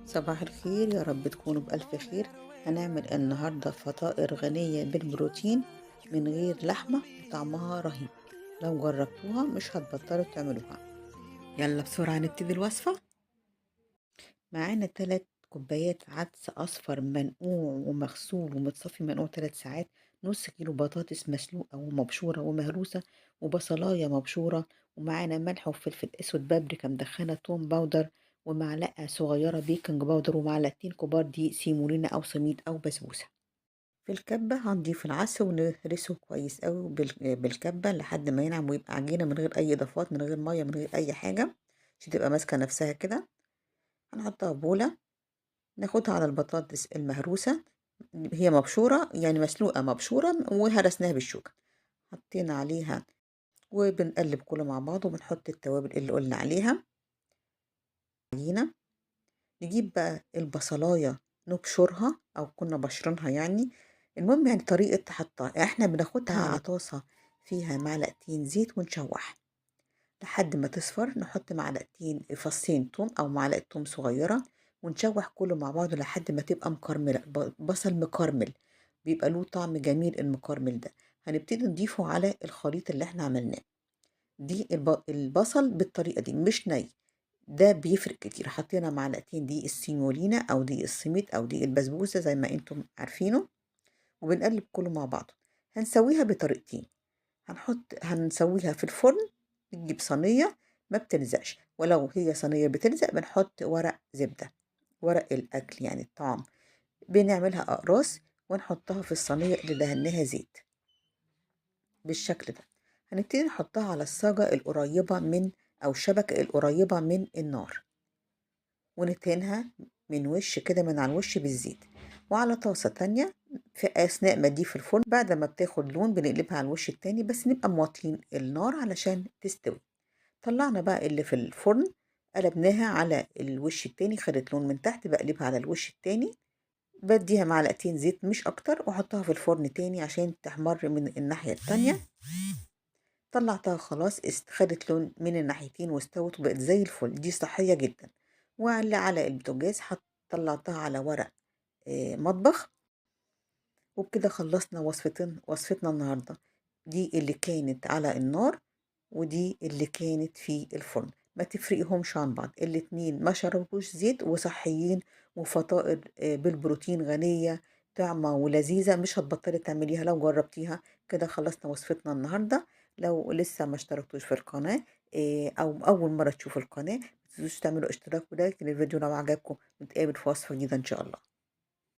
صباح الخير، يا رب تكونوا بألف خير. هنعمل النهاردة فطائر غنية بالبروتين من غير لحمة وطعمها رهيب. لو جربتوها مش هتبطلوا تعملوها. يلا بسرعة نبتدي الوصفة. معانا 3 كوبايات عدس أصفر منقوع ومغسول ومتصفي منقوع 3 ساعات، نص كيلو بطاطس مسلوقة ومبشورة ومهروسة، وبصلاية مبشورة، ومعانا ملح وفلفل أسود، بابريكا مدخنة، توم باودر، ومعلقة صغيرة بيكنج باودر، ومعلقتين كبار دقيق سيمولينا أو سميد أو بسبوسة. في الكبة هنضيف العدس ونهرسه كويس قوي بالكبة لحد ما ينعم ويبقى عجينة من غير أي إضافات، من غير مية، من غير أي حاجة، عشان تبقى ماسكة نفسها كده. هنحطها في بولة، ناخدها على البطاطس المهروسة، هي مبشورة يعني مسلوقة مبشورة وهرسناها بالشوكة، حطينا عليها وبنقلب كله مع بعض، وبنحط التوابل اللي قلنا عليها. عجينة، نجيب بقى البصلاية نبشرها أو كنا بشرينها يعني، المهم يعني طريقة حطها احنا بناخدها على طاسة فيها معلقتين زيت ونشوح لحد ما تصفر، نحط معلقتين فصين توم أو معلقة توم صغيرة، ونشوح كله مع بعضه لحد ما تبقى مكرملة، بصل مكرمل، بيبقى له طعم جميل المكرمل ده. هنبتدي نضيفه على الخليط اللي احنا عملناه. دي البصل بالطريقة دي مش ني، ده بيفرق كتير. حطينا معلقتين دقيق السيمولينا أو دقيق السميد أو دقيق البسبوسة زي ما انتم عارفينه، وبنقلب كله مع بعضه. هنسويها بطريقتين، هنسويها في الفرن، بنجيب صينية ما بتلزقش، ولو هي صينية بتلزق بنحط ورق زبدة، ورق الأكل يعني الطعام، بنعملها أقراص ونحطها في الصينية اللي دهناها زيت بالشكل ده. هنبتدي نحطها على الصاجة القريبة من أو الشبكة القريبة من النار، وندهنها من وش كده من على الوش بالزيت، وعلى طاسة تانية في أثناء ما دي في الفرن بعد ما بتاخد لون بنقلبها على الوش التاني، بس نبقى موطين النار علشان تستوي. طلعنا بقى اللي في الفرن، قلبناها على الوش التاني، خدت لون من تحت، بقلبها على الوش التاني، بديها معلقتين زيت مش اكتر، واحطها في الفرن تاني عشان تحمر من الناحية التانية. طلعتها خلاص، خدت لون من الناحيتين واستوت وبقت زي الفل، دي صحية جدا. وعلى البوتاجاز طلعتها على ورق مطبخ. وبكده خلصنا وصفتنا النهاردة، دي اللي كانت على النار ودي اللي كانت في الفرن، ما تفرقهمش عن بعض، الاتنين ما شربوش زيت وصحيين، وفطائر بالبروتين غنية، طعمة ولذيذة، مش هتبطلي تعمليها لو جربتيها. كده خلصنا وصفتنا النهاردة. لو لسه ما اشتركتوش في القناة أو أول مرة تشوفوا القناة، ما تنسوش تعملوا اشتراك ولايك للفيديو لو عجبكم. نتقابل في وصفة جديدة إن شاء الله.